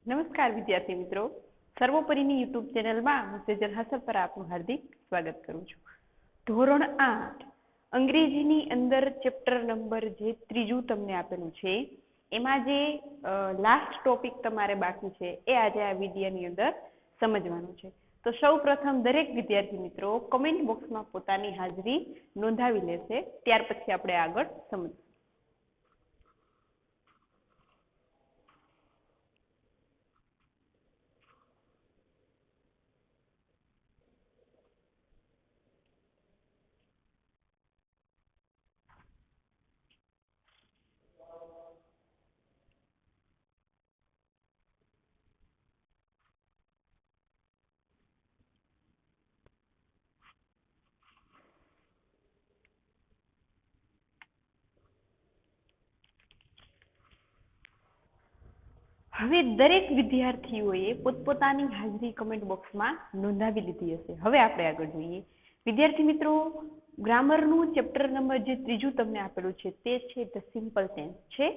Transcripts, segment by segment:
નમસ્કાર વિદ્યાર્થી મિત્રો, સર્વોપરીની યુટ્યુબ ચેનલમાં હું સેજલ હાસલ પર આપનું હાર્દિક સ્વાગત કરું છું. ધોરણ 8 અંગ્રેજીની અંદર ચેપ્ટર નંબર જે ત્રીજું તમને આપેલું છે એમાં જે લાસ્ટ ટોપિક તમારે બાકી છે એ આજે આ વિડીયોની અંદર સમજવાનું છે. તો સૌ પ્રથમ દરેક વિદ્યાર્થી મિત્રો કમેન્ટ બોક્સમાં પોતાની હાજરી નોંધાવી લેશે, ત્યાર પછી આપણે આગળ સમજીશું. હવે દરેક વિદ્યાર્થીઓએ પોતપોતાની હાજરી કમેન્ટ બોક્સમાં નોંધાવી લીધી હશે. હવે આપણે આગળ જોઈએ. વિદ્યાર્થી મિત્રો, ગ્રામરનું ચેપ્ટર નંબર જે ત્રીજું તમને આપેલું છે તે છે ધ સિમ્પલ ટેન્સ છે,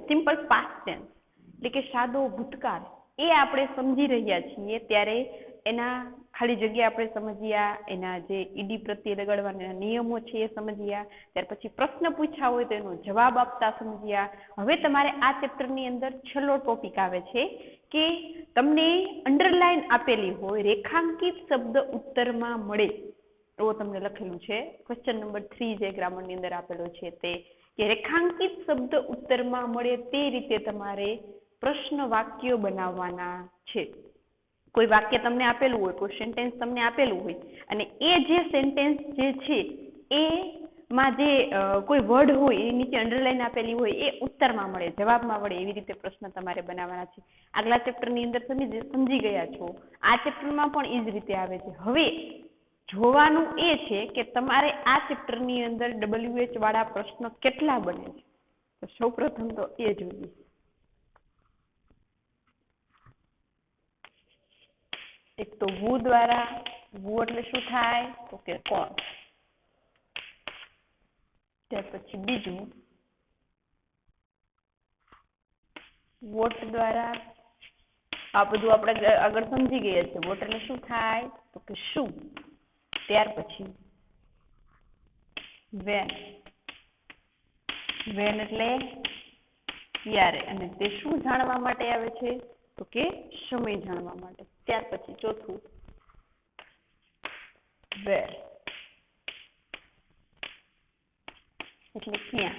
સિમ્પલ પાસ્ટ ટેન્સ એટલે કે સાદો ભૂતકાળ. એ આપણે સમજી રહ્યા છીએ ત્યારે એના ખાલી જગ્યા આપણે સમજ્યા, એના જે ઈડી પ્રત્યે લગાડવાના નિયમો છે એ સમજ્યા, ત્યાર પછી પ્રશ્ન પૂછ્યા હોય તો એનો જવાબ આપતા સમજ્યા. હવે તમારે આ ચેપ્ટરની અંદર છેલ્લો ટોપિક આવે છે કે તમને અંડરલાઈન આપેલી હોય રેખાંકિત શબ્દ ઉત્તરમાં મળે એવો તમને લખેલું છે. ક્વેશ્ચન નંબર 3 જે ગ્રામરની અંદર આપેલો છે તે કે રેખાંકિત શબ્દ ઉત્તરમાં મળે તે રીતે તમારે પ્રશ્ન વાક્ય બનાવવાના છે. કોઈ વાક્ય તમને આપેલું હોય, કોઈ સેન્ટેન્સ તમને આપેલું હોય અને એ જે સેન્ટેન્સ જે છે એમાં જે કોઈ વર્ડ હોય એ નીચે અંડરલાઈન આપેલી હોય એ ઉત્તરમાં મળે, જવાબમાં મળે એવી રીતે પ્રશ્ન તમારે બનાવવાના છે. આગલા ચેપ્ટરની અંદર સમજી ગયા છો, આ ચેપ્ટરમાં પણ એ જ રીતે આવે છે. હવે જોવાનું એ છે કે તમારે આ ચેપ્ટરની અંદર WH વાળા પ્રશ્ન કેટલા બને છે. તો સૌપ્રથમ તો એ જોઈએ. એક તો વુ દ્વારા, વુ એટલે શું થાય તો કે કોણ. ત્યાર પછી બીજું વોટ દ્વારા, આ બધું આપણે આગળ સમજી ગયા છે. વોટ એટલે શું થાય તો કે શું. ત્યાર પછી વેન, વેન એટલે ક્યારે, અને તે શું જાણવા માટે આવે છે તો કે સમય જાણવા માટે. ત્યાર પછી ચોથું વેર એટલે ક્યાં.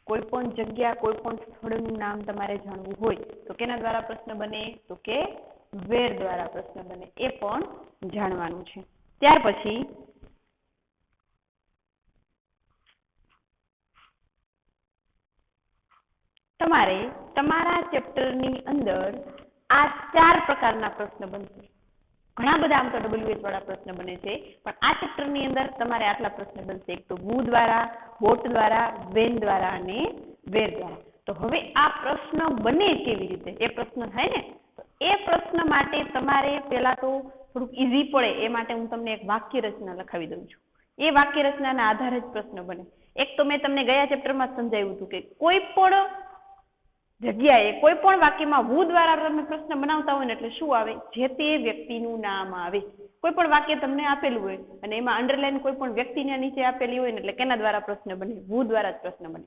કોઈ પણ જગ્યા, કોઈ પણ સ્થળનું નામ તમારે જાણવું હોય તો કેના દ્વારા પ્રશ્ન બને તો કે વેર દ્વારા પ્રશ્ન બને. એ પણ જાણવાનું છે. ત્યાર પછી તમારે તમારા ચેપ્ટરની અંદર આ 4 પ્રકારના પ્રશ્ન બનશે. ઘણા બધા આમ તો WH વાળા પ્રશ્ન બને છે, પણ આ ચેપ્ટરની અંદર તમારે આટલા પ્રશ્ન બનશે. એક તો વુ દ્વારા, વોટ દ્વારા, વેન દ્વારા અને વેર દ્વારા. તો હવે આ પ્રશ્ન બને કેવી રીતે એ પ્રશ્ન થાય ને, તો એ પ્રશ્ન માટે તમારે પહેલા તો થોડુંક ઈઝી પડે એ માટે હું તમને એક વાક્ય રચના લખાવી દઉં છું. એ વાક્ય રચનાના આધારે જ પ્રશ્ન બને. એક તો મેં તમને ગયા ચેપ્ટરમાં સમજાવ્યું હતું કે કોઈ પણ જગ્યાએ કોઈ પણ વાક્યમાં વુ દ્વારા તમે પ્રશ્ન બનાવતા હોય ને એટલે શું આવે, જે તે વ્યક્તિનું નામ આવે. કોઈ પણ વાક્ય તમને આપેલું હોય અને એમાં અંડરલાઈન કોઈ પણ વ્યક્તિના નીચે આપેલી હોય ને એટલે કેના દ્વારા પ્રશ્ન બને, વુ દ્વારા જ પ્રશ્ન બને.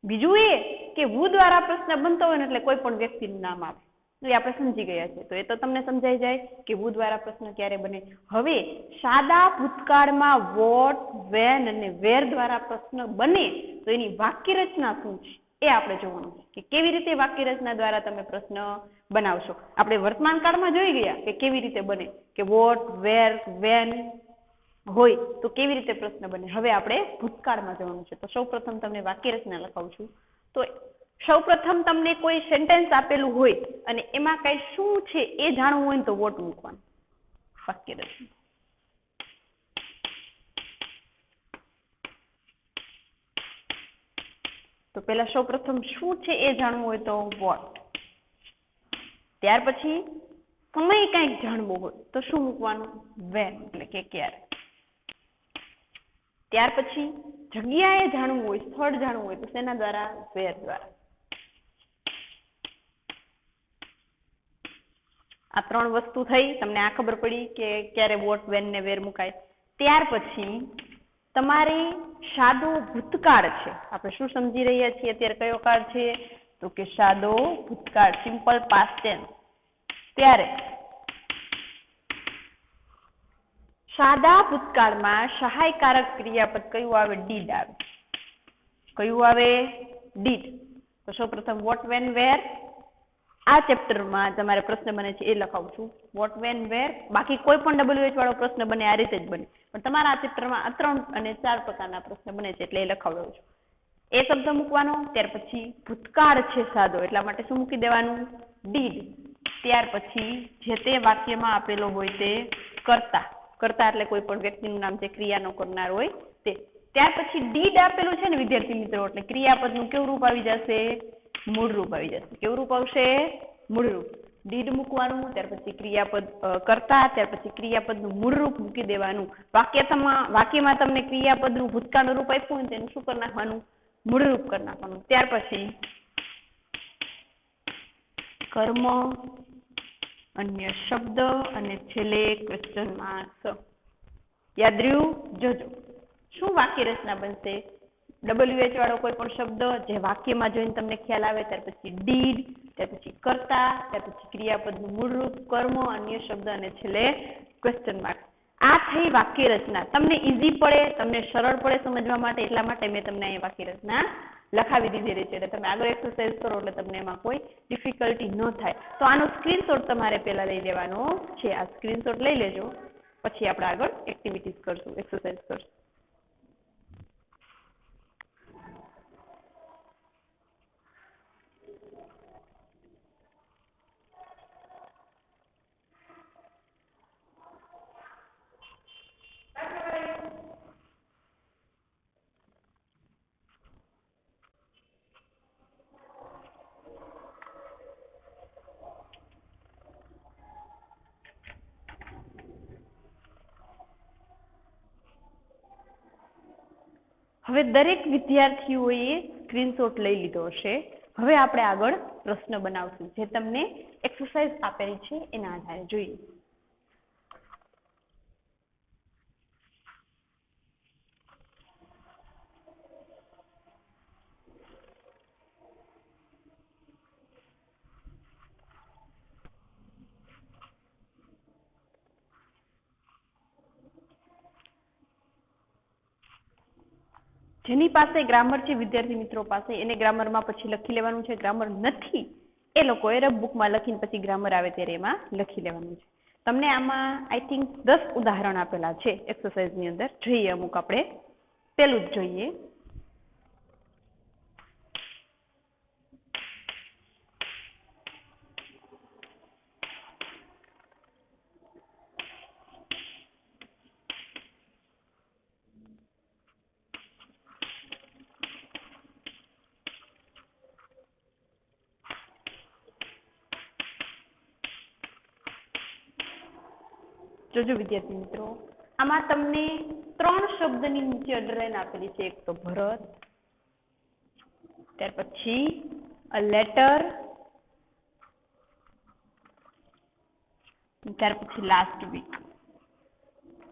બીજું એ કે વુ દ્વારા પ્રશ્ન બનતો હોય ને એટલે કોઈ પણ વ્યક્તિનું નામ આવે. એ આપણે સમજી ગયા છે. તો એ તો તમને સમજાઈ જાય કે વુ દ્વારા પ્રશ્ન ક્યારે બને. હવે સાદા ભૂતકાળમાં વોટ, વેન અને વેર દ્વારા પ્રશ્ન બને તો એની વાક્ય રચના શું છે એ આપણે જોવાનું છે કે કેવી રીતે વાક્ય રચના દ્વારા તમે પ્રશ્ન બનાવશો. આપણે વર્તમાન કાળમાં જોઈ ગયા કે કેવી રીતે બને, કે વોટ, વેર, વેન હોય તો કેવી રીતે પ્રશ્ન બને. હવે આપણે ભૂતકાળમાં જવાનું છે. તો સૌપ્રથમ તમને વાક્ય રચના લખાવું છું. તો સૌપ્રથમ તમને કોઈ સેન્ટેન્સ આપેલું હોય અને એમાં કઈ શું છે એ જાણવું હોય ને તો વોટ મૂકવાનું. વાક્ય રચના તો પેલા સૌપ્રથમ શું છે એ જાણવું હોય તો વોટ. ત્યાર પછી સમય કંઈક જાણવું હોય તો શું મૂકવાનું, વેન એટલે કે ક્યારે. ત્યાર પછી જગ્યાએ જાણવું હોય, સ્થળ જાણવું હોય તો શેના દ્વારા, વેર દ્વારા. આ ત્રણ વસ્તુ થઈ, તમને આ ખબર પડી કે ક્યારે વોટ, વેન ને વેર મુકાય. ત્યાર પછી તમારે સાદો ભૂતકાળ છે, આપણે શું સમજી રહ્યા છીએ અત્યારે, કયો કાળ છે તો કે સાદો ભૂતકાળ, સિમ્પલ પાસ્ટ ટેન્સ. ત્યારે સાદા ભૂતકાળમાં સહાયકારક ક્રિયાપદ કયું આવે? ડીડ આવે. કયું આવે? ડીડ. તો સૌપ્રથમ વોટ, વેન, વેર આ ચેપ્ટરમાં તમારે પ્રશ્ન બને છે એ લખાવું છું. વોટ, વેન, વેર. બાકી કોઈ પણ WH વાળો પ્રશ્ન બને આ રીતે જ બને, પણ તમારા આ ચેપ્ટરમાં આ 3 અને 4 પ્રકારના પ્રશ્ન બને છે એટલે એ લખાવડાવું છું. એ શબ્દ મૂકવાનો, ત્યાર પછી ભૂતકાળ છે સાદો એટલા માટે શું મૂકી દેવાનું? ડીડ. ત્યાર પછી જે તે વાક્યમાં આપેલો હોય તે કર્તા. કર્તા એટલે કોઈ પણ વ્યક્તિનું નામ છે, ક્રિયાનો કરનાર હોય તે. ત્યાર પછી ડીડ આપેલું છે ને વિદ્યાર્થી મિત્રો, એટલે ક્રિયાપદનું કેવું રૂપ આવી જશે? મૂળ રૂપ આવી જશે. કેવું રૂપ આવશે? મૂળ રૂપ. ડીડ મૂકવાનું, ત્યાર પછી ક્રિયાપદ કર્તા, ત્યાર પછી ક્રિયાપદનું મૂળ રૂપ મૂકી દેવાનું. વાક્યમાં તમને ક્રિયાપદનું ભૂતકાળનું રૂપ આપ્યું ને તેનું શું કરી નાખવાનું? મૂળ રૂપ કરી નાખવાનું. ત્યાર પછી કર્મ, અન્ય શબ્દ અને છેલ્લે ક્વેશ્ચન માર્ક. યાદ રહ્યું? જોજો શું વાક્ય રચના બનશે? WH વાળો કોઈ પણ શબ્દ જે વાક્યમાં જોઈને તમને ખ્યાલ આવે, ત્યાર પછી ડીડ, ત્યાર પછી કર્તા, ત્યાર પછી ક્રિયાપદનું મૂળ રૂપ, કર્મ, અન્ય શબ્દ અને છેલ્લે ક્વેશ્ચન માર્ક. આ થઈ વાક્ય રચના. તમને ઈઝી પડે, તમને સરળ પડે સમજવા માટે, એટલા માટે મેં તમને અહીં વાક્ય રચના લખાવી દીધેલી છે. એટલે તમે આગળ એક્સરસાઇઝ કરો એટલે તમને એમાં કોઈ ડિફિકલ્ટી ન થાય. તો આનો સ્ક્રીનશોટ તમારે પહેલા લઈ લેવાનો છે. આ સ્ક્રીનશોટ લઈ લેજો, પછી આપણે આગળ એક્ટિવિટીઝ કરશું, એક્સરસાઇઝ કરશું. હવે દરેક વિદ્યાર્થીઓએ સ્ક્રીનશોટ લઈ લીધો હશે. હવે આપણે આગળ પ્રશ્ન બનાવશું, જે તમને એક્સરસાઇઝ આપેલી છે એના આધારે જોઈએ. જેની પાસે ગ્રામર છે વિદ્યાર્થી મિત્રો પાસે, એને ગ્રામરમાં પછી લખી લેવાનું છે. ગ્રામર નથી એ લોકોએ રફ બુકમાં લખીને પછી ગ્રામર આવે ત્યારે એમાં લખી લેવાનું છે. તમને આમાં આઈ થિંક 10 ઉદાહરણ આપેલા છે એક્સરસાઇઝની અંદર. જોઈએ અમુક આપણે. પેલું જ જોઈએ. જોજો વિદ્યાર્થી મિત્રો, આમાં તમને 3 શબ્દની નીચે અંડરલાઈન આપેલી છે. એક તો ભરત, ત્યાર પછી અ લેટર, ત્યાર પછી લાસ્ટ વીક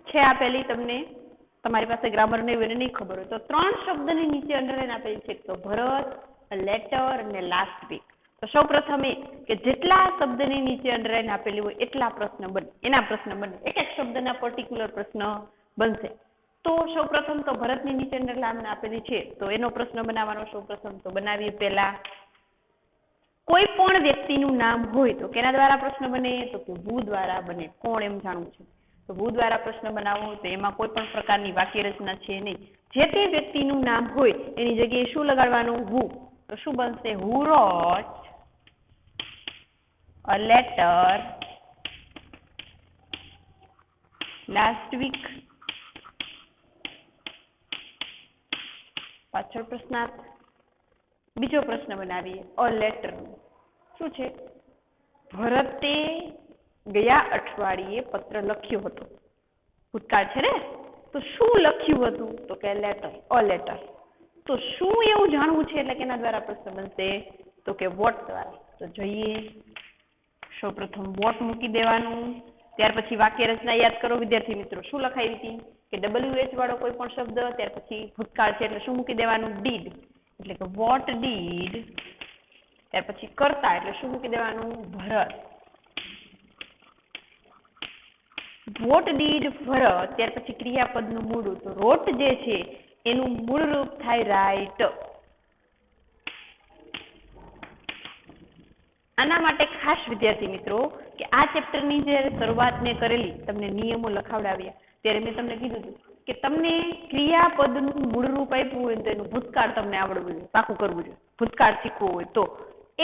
છે આપેલી. તમને તમારી પાસે ગ્રામર નહીં હોય, નહીં ખબર હોય તો 3 શબ્દની નીચે અંડરલાઈન આપેલી છે. એક તો ભરત, અ લેટર અને લાસ્ટ વીક. તો સૌ પ્રથમ એ કે જેટલા શબ્દની નીચે અંડરલાઈન આપેલી હોય એટલા પ્રશ્ન બને, એના પ્રશ્ન બને. એક એક શબ્દના પર્ટિક્યુલર પ્રશ્ન બનશે. તો સૌ પ્રથમ તો ભરતની નીચે અંડરલાઈન આપેલી છે તો એનો પ્રશ્ન બનાવવાનો. સૌ પ્રથમ તો બનાવીએ પહેલા. કોઈ પણ વ્યક્તિનું નામ હોય તો કેના દ્વારા પ્રશ્ન બને? તો કે હુ દ્વારા બને. કોણ એમ જાણવું છે તો હુ દ્વારા પ્રશ્ન બનાવો. તો એમાં કોઈ પણ પ્રકારની વાક્ય રચના છે નહીં. જે તે વ્યક્તિનું નામ હોય એની જગ્યાએ શું લગાડવાનું? હુ. તો શું બનશે? હુ રોટ a letter last week. પાછળ પ્રશ્નાર્થ. બીજો પ્રશ્ન બનાવીએ. અ લેટર શું છે? ભરતે ગયા અઠવાડિયે પત્ર લખ્યો હતો. ભૂતકાળ છે ને, તો શું લખ્યું હતું? તો કે લેટર, અ લેટર. તો શું એવું જાણવું છે એટલે કેના દ્વારા પ્રશ્ન બનશે? તો કે વોટ દ્વારા. તો જોઈએ સૌપ્રથમ વોટ મૂકી દેવાનું. ત્યાર પછી વાક્ય રચના યાદ કરો વિદ્યાર્થી મિત્રો. શું લખાઈ હતી કે WH વાળો કોઈ પણ શબ્દ, ત્યાર પછી ભૂતકાળ છે એટલે શું મૂકી દેવાનું? ડીડ, એટલે કે વોટ ડીડ. ત્યાર પછી કરતા એટલે શું મૂકી દેવાનું? ભરત. વોટ ડીડ ભરત. ત્યાર પછી ક્રિયાપદનું મૂળ રૂપ, તો રોટ જે છે એનું મૂળ રૂપ થાય રાઇટ. આના માટે ખાસ વિદ્યાર્થી મિત્રો કે આ ચેપ્ટરની જે શરૂઆત મેં કરેલી, તમને નિયમો લખાવડાવ્યા ત્યારે મેં તમને કીધું હતું કે તમને ક્રિયાપદનું મૂળરૂપ આપ્યું હોય તો એનું ભૂતકાળ તમને આવડવું જોઈએ, પાકું કરવું જોઈએ, ભૂતકાળ શીખવું હોય તો.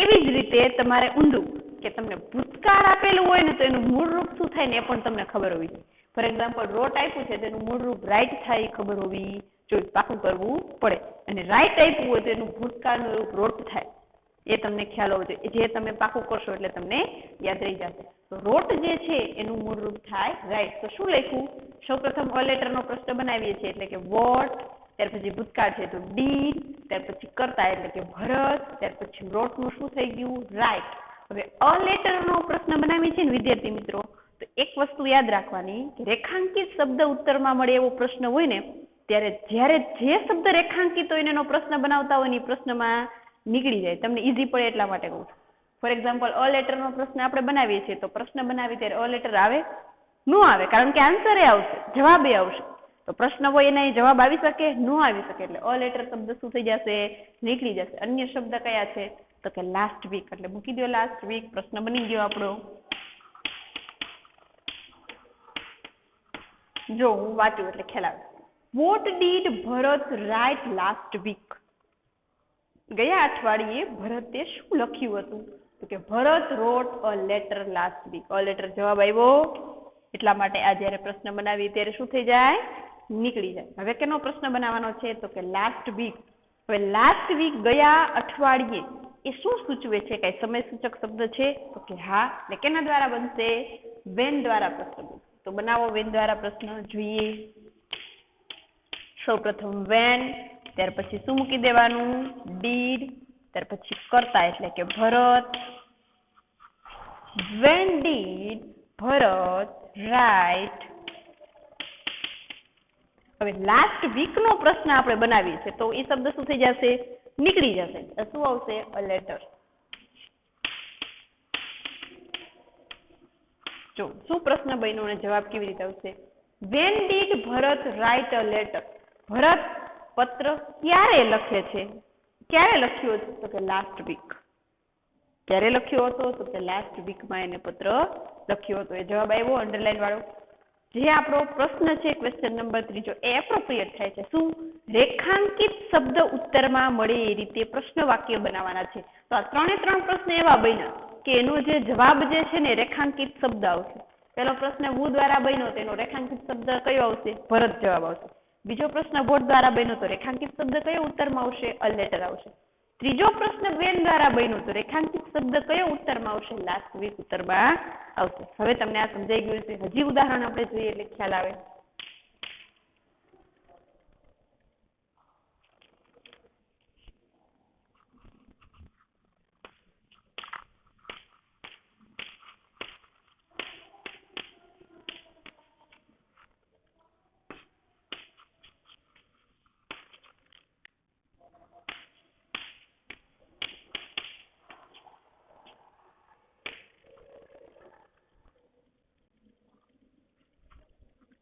એવી જ રીતે તમારે ઊંધું કે તમને ભૂતકાળ આપેલું હોય ને તો એનું મૂળરૂપ શું થાય ને એ પણ તમને ખબર હોવી જોઈએ. ફોર એક્ઝામ્પલ રોટ આપ્યું છે તેનું મૂળરૂપ રાઈટ થાય એ ખબર હોવી જોઈએ, પાકું કરવું પડે. અને રાઈટ આપ્યું હોય તો એનું ભૂતકાળનું રૂપ રોટ થાય એ તમને ખ્યાલ હોવો જોઈએ. જે તમે પાકું કરશો એટલે તમને યાદ રહી જશે. તો રોટ જે છે એનું મૂળ રૂપ થાય રાઈટ. તો શું લખ્યું? સૌપ્રથમ અ લેટરનો પ્રશ્ન બનાવીએ છીએ એટલે કે વોટ, ત્યાર પછી ભૂતકાળ છે તો ડીડ, ત્યાર પછી કરતા એટલે કે ભરત, ત્યાર પછી રોટનું શું થઈ ગયું? રાઈટ. હવે અ લેટરનો પ્રશ્ન બનાવીએ છીએ ને વિદ્યાર્થી મિત્રો, તો એક વસ્તુ યાદ રાખવાની કે રેખાંકિત શબ્દ ઉત્તરમાં મળે એવો પ્રશ્ન હોય ને ત્યારે જ્યારે જે શબ્દ રેખાંકિત હોય એનો પ્રશ્ન બનાવતા હોય ને એ પ્રશ્નમાં નીકળી જાય, તમને ઈઝી પડે એટલા માટે કહું છું. ફોર એક્ઝામ્પલ અ લેટરનો પ્રશ્ન આપણે બનાવીએ છીએ તો પ્રશ્ન બનાવી ત્યારે અ લેટર આવે? ન આવે, કારણ કે આન્સર એ આવશે, જવાબ એ આવશે. તો પ્રશ્ન હોય એના જવાબ આવી શકે? ન આવી શકે. એટલે અ લેટર શબ્દ શું થઈ જશે? નીકળી જશે. અન્ય શબ્દ કયા છે? તો કે લાસ્ટ વીક, એટલે મૂકી દો લાસ્ટ વીક, પ્રશ્ન બની ગયો આપણો. જો હું વાંચું એટલે ખ્યાલ આવે. What did Bharat write last week? ગયા અઠવાડિયે ભરતે શું લખ્યું હતું? તો કે Bharat wrote a letter last week. A letter જવાબ આવ્યો, એટલા માટે આ જ્યારે પ્રશ્ન બનાવીએ ત્યારે શું થઈ જાય? નીકળી જાય. હવે કેનો પ્રશ્ન બનાવવાનો છે? તો કે લાસ્ટ વીક. હવે લાસ્ટ વીક ગયા અઠવાડિયે એ શું સૂચવે છે? કઈ સમય સૂચક શબ્દ છે? તો કે હા. એટલે કેના દ્વારા બનશે? વેન દ્વારા પ્રશ્ન બનશે. તો બનાવો વેન દ્વારા પ્રશ્ન, જોઈએ. સૌપ્રથમ વેન, ત્યાર પછી શું મૂકી દેવાનું? ડીડ, ત્યાર પછી કરતા એટલે કે Bharat. When did Bharat write? હવે લાસ્ટ વીક નો પ્રશ્ન આપણે બનાવીએ છીએ તો એ શબ્દ શું થઈ જશે? નીકળી જશે. શું આવશે? A letter. જો શું પ્રશ્ન બન્યો અને જવાબ કેવી રીતે આવશે? When did Bharat write a letter? Bharat પત્ર ક્યારે લખે છે? ક્યારે લખ્યો હતો? તો કે લાસ્ટ વીક. ક્યારે લખ્યો હતો? તો કે લાસ્ટ વીકમાં એને પત્ર લખ્યો હતો. એ જવાબ આવ્યો અંડરલાઈન વાળો. જે આપણો પ્રશ્ન છે ક્વેશ્ચન નંબર 3 એ એપ્રોપ્રિએટ થાય છે. શું? રેખાંકિત શબ્દ ઉત્તરમાં મળે એ રીતે પ્રશ્ન વાક્ય બનાવવાના છે. તો આ 3 પ્રશ્ન એવા બન્યા કે એનો જે જવાબ જે છે ને રેખાંકિત શબ્દ આવશે. પહેલો પ્રશ્ન વુ દ્વારા બન્યો તેનો રેખાંકિત શબ્દ કયો આવશે? ભરત જવાબ આવશે. બીજો પ્રશ્ન વોટ દ્વારા બન્યો તો રેખાંકિત શબ્દ કયો ઉત્તરમાં આવશે? અ લેટર આવશે. ત્રીજો પ્રશ્ન વેન દ્વારા બન્યો તો રેખાંકિત શબ્દ કયો ઉત્તરમાં આવશે? લાસ્ટ વીક ઉત્તરમાં આવશે. હવે તમને આ સમજાઈ ગયું છે. હજી ઉદાહરણ આપણે જોઈએ એટલે ખ્યાલ આવે.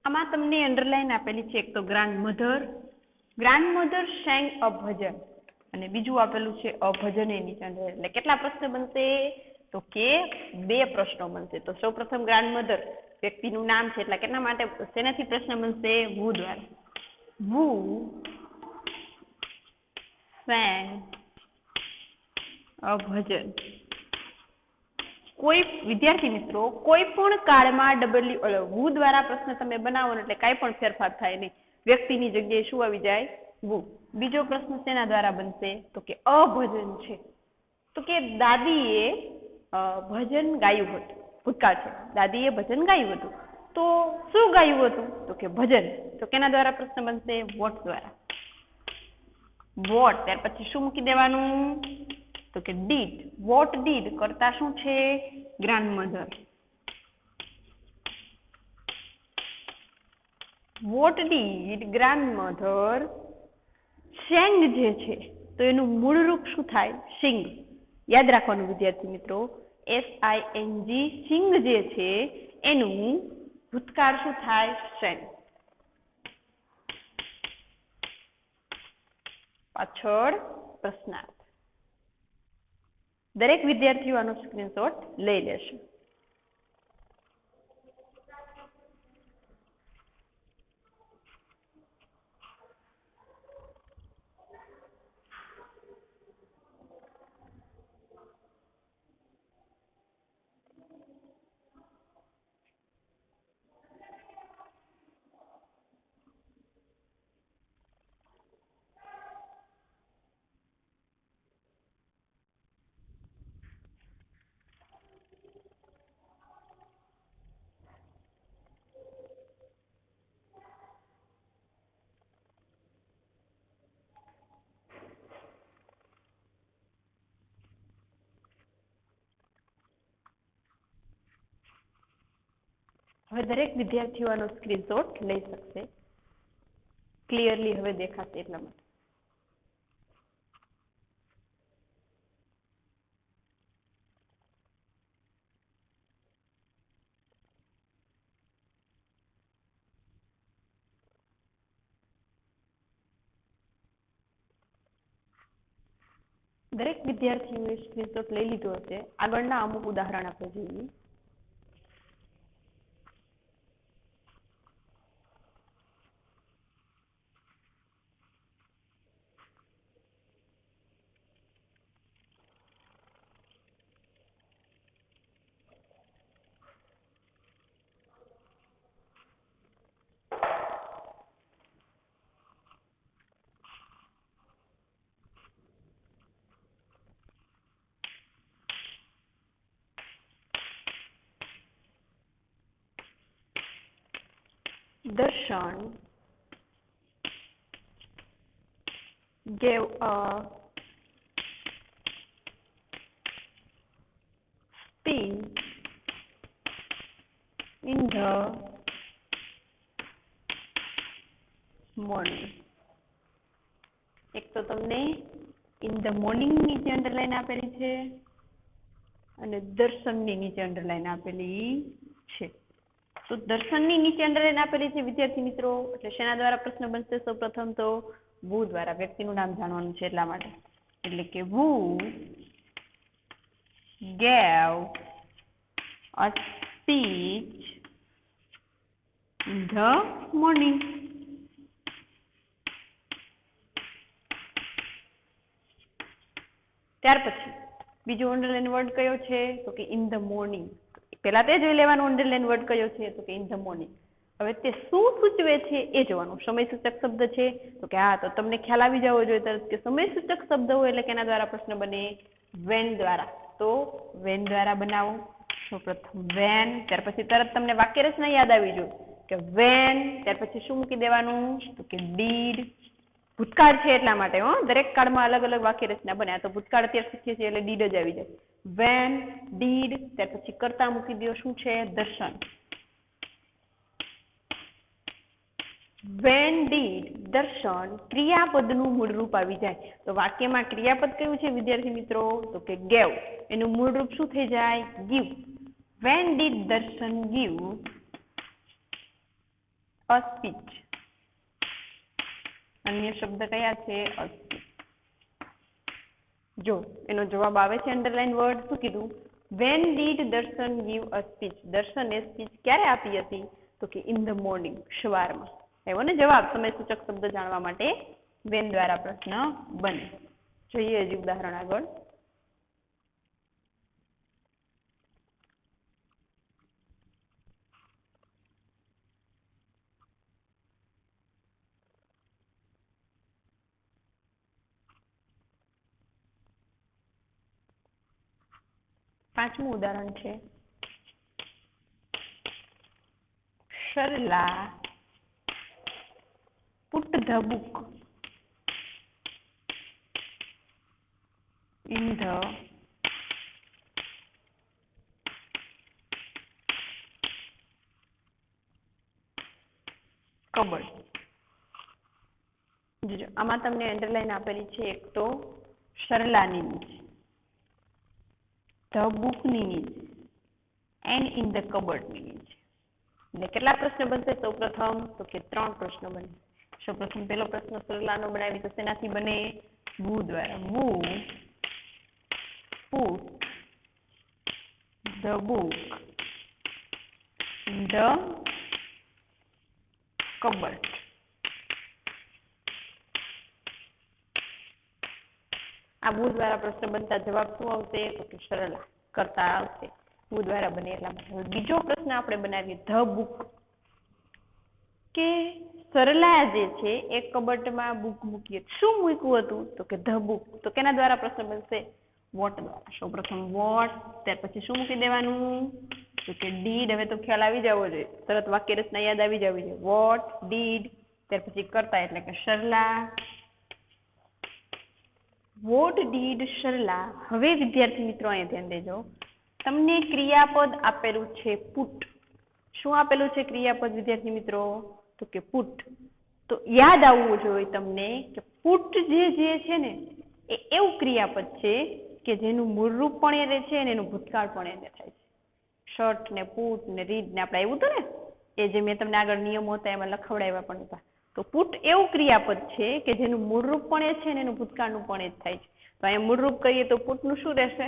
આમાં તમને અંડરલાઈન આપેલી છે. એક તો ગ્રાન્ડ મધર સેંગ અ ભજન, અને બીજું આપેલું છે અ ભજન એની અંદર. એટલે કેટલા પ્રશ્ન બનશે? તો કે 2 પ્રશ્નો બનશે. તો સૌપ્રથમ ગ્રાન્ડ મધર વ્યક્તિનું નામ છે એટલે કેટલા માટે શેનાથી પ્રશ્ન બનશે? વુ દ્વારા. વુ સેંગ અ ભજન. કોઈ વિદ્યાર્થી મિત્રો કોઈ પણ કાળમાં વુ દ્વારા પ્રશ્ન તમે બનાવો એટલે કાંઈ પણ ફેરફાર થાય નહીં. વ્યક્તિની જગ્યાએ શું આવી જાય? વુ. બીજો પ્રશ્ન શેના દ્વારા બનશે? તો કે અભજન છે. તો કે દાદીએ ભજન ગાયું હતું. ભૂતકાળ છે. દાદીએ ભજન ગાયું હતું. તો શું ગાયું હતું? તો કે ભજન. તો કેના દ્વારા પ્રશ્ન બનશે? વોટ દ્વારા. વોટ, ત્યાર પછી શું મૂકી દેવાનું? તો કે ડીડ. વોટ ડીડ કરતા શું છે? grandmother. What did grandmother sang જે છે તો એનું મૂળ રૂપ શું થાય? સિંગ. યાદ રાખવાનું વિદ્યાર્થી મિત્રો, SING સિંગ જે છે એનું ભૂતકાળ શું થાય? sang. પાછળ પ્રશ્નાર્થ. દરેક વિદ્યાર્થીઓ આનો સ્ક્રીનશોટ લઈ લેશે. હવે દરેક વિદ્યાર્થીઓ આનો સ્ક્રીનશોટ લઈ શકશે. ક્લિયરલી હવે દેખાશે એટલા માટે. દરેક વિદ્યાર્થીઓએ સ્ક્રીનશોટ લઈ લીધો હશે. આગળના અમુક ઉદાહરણ આપણે જોઈએ. Darshan gave a speech in the morning. એક તો તમને in the morning નીચે અંડરલાઈન આપેલી છે અને દર્શનની નીચે અંડરલાઈન આપેલી છે. તો દર્શનની નીચે અંડરલાઈન આપેલી છે વિદ્યાર્થી મિત્રો, એટલે શેના દ્વારા પ્રશ્ન બનશે? સૌપ્રથમ તો who દ્વારા, વ્યક્તિનું નામ જાણવાનું છે એટલા માટે. એટલે કે who gave a speech in the morning. ત્યાર પછી બીજો અંડરલાઈન વર્ડ કયો છે? તો કે in the morning. પહેલા તે જોઈ લેવાનું અંડરલાઈન વર્ડ કયો છે? તો કે in the morning. હવે તે શું સૂચવે છે એ જોવાનું. સમયસૂચક શબ્દ છે તો કે હા, તો તમને ખ્યાલ આવી જવો જોઈએ તરત કે સમયસૂચક શબ્દ હોય એટલે કેના દ્વારા પ્રશ્ન બને? when દ્વારા. તો when દ્વારા બનાવો. સૌપ્રથમ when, ત્યાર પછી તરત તમને વાક્ય રચના યાદ આવી જોઈએ કે when, ત્યાર પછી શું મૂકી દેવાનું? તો કે did. ભૂતકાળ છે એટલા માટે હો, દરેક કાળમાં અલગ અલગ વાક્ય રચના બને. આ તો ભૂતકાળ અત્યારે શીખીએ છીએ એટલે did જ આવી જાય. when, did, ત્યાર પછી કર્તા મૂકી દો. શું છે? દર્શન. when did દર્શન ક્રિયાપદનું મૂળ રૂપ આવી જાય. તો વાક્યમાં ક્રિયાપદ કયું છે વિદ્યાર્થી મિત્રો? તો કે gave. એનું મૂળ રૂપ શું થઈ જાય? give. when did દર્શન give a speech? અન્ય શબ્દ કયા છે? a speech. જો એનો જવાબ આવે છે અંડરલાઈન વર્ડ. શું કીધું? when did દર્શન give a speech? દર્શને સ્પીચ ક્યારે આપી હતી? તો કે in the morning, સવારમાં. એવો ને જવાબ. સમયસૂચક શબ્દ જાણવા માટે when દ્વારા પ્રશ્ન બને. જોઈએ હજી ઉદાહરણ આગળ. પાંચમું ઉદાહરણ છે. Sarla put the book in the કબડ. જોજો આમાં તમને અંડરલાઈન આપેલી છે એક તો સરલાની નીચે, ધ બુકની નીચે એન્ડ ઇન ધ કબડની નીચે. એટલે કેટલા પ્રશ્ન બનશે? સૌપ્રથમ તો કે 3 પ્રશ્નો બને. સૌપ્રથમ પહેલો પ્રશ્ન સરલાનો બનાવી તો શેનાથી બને? વુ દ્વારા. Who put the book in the cupboard. આ વુ દ્વારા પ્રશ્ન બનતા જવાબ શું આવશે? તો કે સરલા કરતા આવશે. વુ દ્વારા બને એટલા માટે. બીજો પ્રશ્ન આપણે બનાવીએ ધ બુક, કે સરલા જે છે એ કબટમાં બુક મૂકીએ. શું મૂક્યું હતું? તો કે ધ બુક. તો કેના દ્વારા પ્રશ્ન બનશે? વોટ દ્વારા. સૌપ્રથમ વોટ, ત્યાર પછી શું મૂકી દેવાનું? તો કે ડીડ. હવે તો ખ્યાલ આવી જવો જોઈએ, તરત વાક્ય રચના યાદ આવી જવી જોઈએ. વોટ, ડીડ, ત્યાર પછી કરતા એટલે કે સરલા. Vote did Sarla. હવે વિદ્યાર્થી મિત્રો અહીંયા ધ્યાન દેજો, તમને ક્રિયાપદ આપેલું છે પુટ. શું આપેલું છે ક્રિયાપદ વિદ્યાર્થી મિત્રો? તો કે પુટ. તો યાદ આવવું જોઈએ તમને કે પુટ જે છે ને એ એવું ક્રિયાપદ છે કે જેનું મૂળરૂપ પણ એ છે અને એનું ભૂતકાળ પણ એને થાય છે. શર્ટ ને પુટ ને રીડ ને આપણે આવ્યું હતું ને, એ જે મેં તમને આગળ નિયમો હતા એમાં લખવડાવ્યા પણ હતા. તો પુટ એવું ક્રિયાપદ છે કે જેનું મૂળરૂપ પણ એ છે અને એનું ભૂતકાળનું પણ એ જ થાય છે. તો અહીંયા મૂળરૂપ કહીએ તો પુટનું શું રહેશે?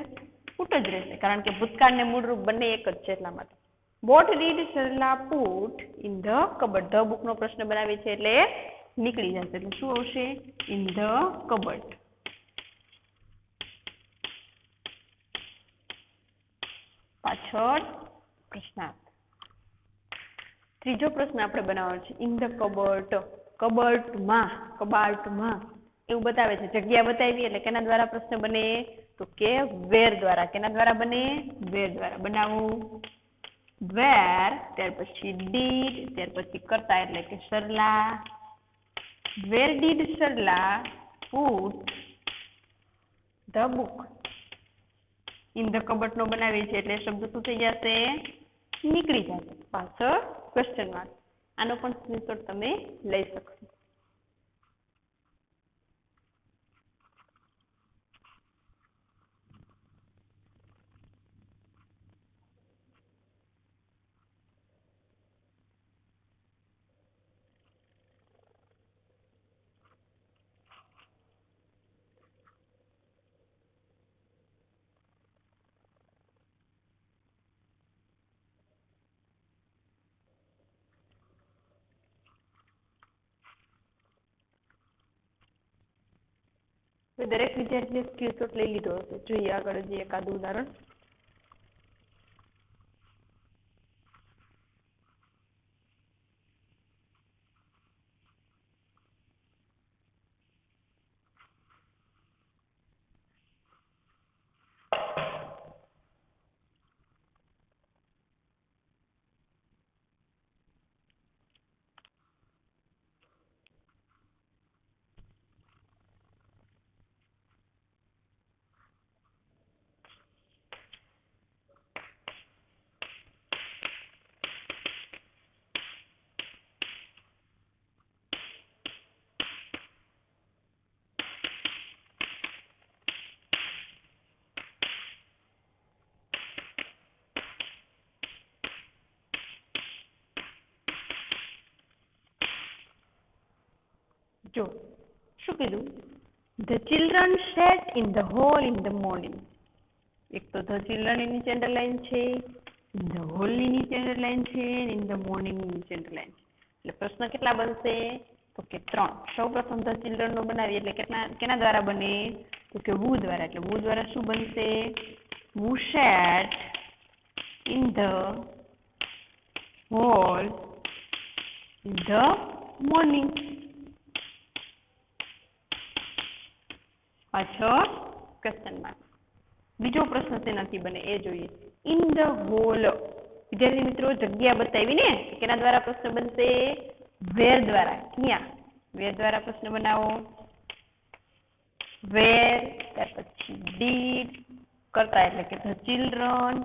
પુટ જ રહેશે, કારણ કે ભૂતકાળ ને મૂળરૂપ બંને એક જ છે એટલા માટે. What did Sarala put in the cupboard. The બુકનો પ્રશ્ન બનાવે છે એટલે નીકળી જશે. એટલે શું આવશે? In the cupboard. પાછળ પ્રશ્નાર્થ. ત્રીજો પ્રશ્ન આપણે બનાવવાનો છે ઇન ધ કબર્ટ. કબર્ટમાં, કબાટમાં એવું બતાવે છે, જગ્યા બતાવી એટલે કેના દ્વારા પ્રશ્ન બને? તો કે વેર દ્વારા. કેના દ્વારા બને? વેર દ્વારા. બનાવું વેર, ત્યાર પછી ડીડ, ત્યાર પછી કરતા એટલે કે Sarala. Where did Sarala put the book in the cupboard નો બનાવી છે એટલે શબ્દ શું થઈ જશે? નીકળી જશે. પાછળ ક્વેશ્ચન માર્ક. આનો પણ સ્ક્રીનશોટ તમે લઈ શકશો. દરેક વિદ્યાર્થીએ સ્ક્રીનશોટ લઈ લીધો હશે. જોઈએ આગળ હજી એકાદું ઉદાહરણ. જો શું કીધું? The children sat in the hall in the morning. એક તો ધ ચિલ્ડ્રન ની નીચે અંડરલાઈન છે, ઇન ધ હોલ ની નીચે અંડરલાઈન છે, ઇન ધ મોર્નિંગ ની નીચે અંડરલાઈન છે. એટલે પ્રશ્ન કેટલા બનશે? તો કે 3. સૌપ્રથમ ધ ચિલ્ડ્રન નો બનાવીએ એટલે કેના દ્વારા બને? તો કે વુ દ્વારા. એટલે વુ દ્વારા શું બનશે? Who sat in the hall in the morning. પાછળ ક્વેશ્ચન માર્ક. બીજો પ્રશ્ન શેનાથી બને એ જોઈએ. In the hall. વિદ્યાર્થી મિત્રો જગ્યા બતાવી ને, કેના દ્વારા પ્રશ્ન બનશે? વેર દ્વારા. ક્યાં? વેર દ્વારા પ્રશ્ન બનાવો. વેર, ત્યાર પછી ડીડ, કરતા એટલે કે the children,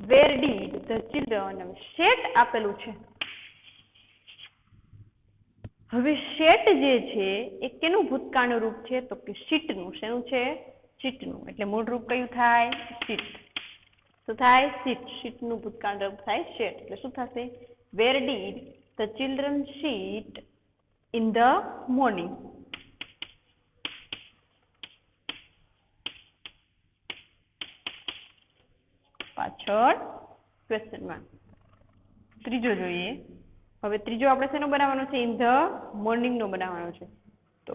where did the children set આપેલું છે. હવે સેટ જે છે એ કેનું ભૂતકાળનું રૂપ છે તો કે સીટનું. શેનું છે? સીટનું. એટલે મૂળ રૂપ કયું થાય? સીટ. શું થાય? સીટ. સીટનું ભૂતકાળ રૂપ થાય સેટ. એટલે શું થશે? Where did the children seat in the morning. પાછળ ક્વેશ્ચન માર્ક. ત્રીજો જોઈએ. હવે ત્રીજો આપણે શેનો બનાવવાનો છે? ઇન ધ મોર્નિંગ નો બનાવવાનો છે. તો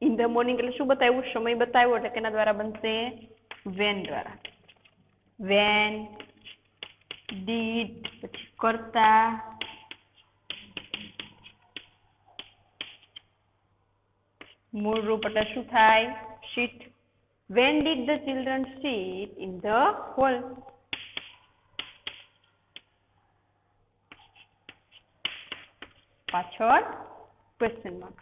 ઇન ધ મોર્નિંગ એટલે શું બતાવ્યું? સમય બતાવ્યો. એટલે કેના દ્વારા બનશે? વેન દ્વારા. વેન ડીડ પછી કરતા મૂળ રૂપ એટલે શું થાય? Seat. When did the children seat in the hall. પાછળ ક્વેશ્ચન માર્ક.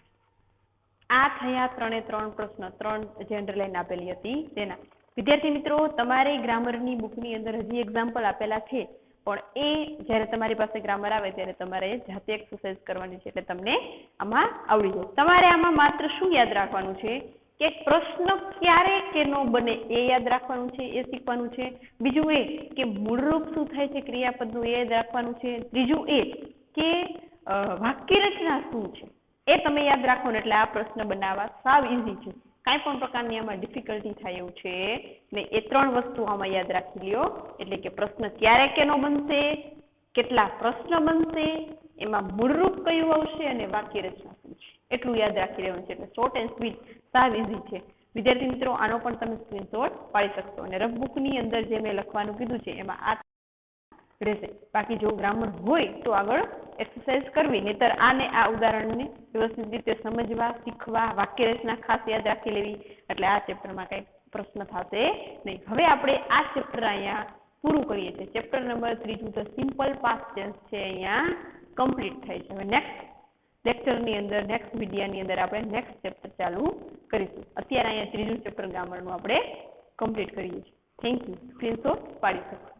આ થયા 3 પ્રશ્ન. 3 જે અંડરલાઈન આપેલી હતી તેના. વિદ્યાર્થી મિત્રો, તમારે ગ્રામરની બુકની અંદર હજી એક્ઝામ્પલ આપેલા છે, પણ એ જ્યારે તમારી પાસે ગ્રામર આવે ત્યારે તમારે જાતે એક્સરસાઇઝ કરવાની છે, એટલે તમને આમાં આવડી જાય. તમારે આમાં માત્ર શું યાદ રાખવાનું છે કે પ્રશ્ન ક્યારે કેનો બને એ યાદ રાખવાનું છે, એ શીખવાનું છે. બીજું એ કે મૂળરૂપ શું થાય છે ક્રિયાપદનું એ યાદ રાખવાનું છે. ત્રીજું એ કે વાક્ય રચના શું છે એ તમે યાદ રાખો ને એટલે આ પ્રશ્ન બનાવવા સાવ ઈઝી છે. કાંઈ પણ પ્રકારની આમાં ડિફિકલ્ટી થાય એવું છે ને. એ 3 વસ્તુ આમાં યાદ રાખી લ્યો. એટલે કે પ્રશ્ન ક્યારે કેનો બનશે, કેટલા પ્રશ્ન બનશે, એમાં મૂળરૂપ કયું આવશે અને વાક્ય રચના શું છે, એટલું યાદ રાખી લેવાનું છે. એટલે શોર્ટ એન્ડ સ્વીટ, સાવ ઈઝી છે. વિદ્યાર્થી મિત્રો, આનો પણ તમે સ્ક્રીનશોટ પાડી શકશો. અને રફ બુકની અંદર જે મેં લખવાનું કીધું છે એમાં આ રહેશે. બાકી જો ગ્રામર હોય તો આગળ એક્સરસાઇઝ કરવી, નહીતર આને આ ઉદાહરણને વ્યવસ્થિત રીતે સમજવા, શીખવા, વાક્ય રચના ખાસ યાદ રાખી લેવી. એટલે આ ચેપ્ટરમાં કંઈ પ્રશ્ન થશે નહીં. હવે આપણે આ ચેપ્ટર અહીંયા પૂરું કરીએ છીએ. Chapter number 3 the simple past tense છે અહીંયા કમ્પ્લીટ થાય છે. હવે નેક્સ્ટ લેક્ચરની અંદર, નેક્સ્ટ વિડિયાની અંદર આપણે નેક્સ્ટ ચેપ્ટર ચાલુ કરીશું. અત્યારે અહીંયા 3જું ચેપ્ટર ગ્રામરનું આપણે કમ્પ્લીટ કરીએ છીએ. Thank you. સ્ક્રીનશોટ પાડી શકો.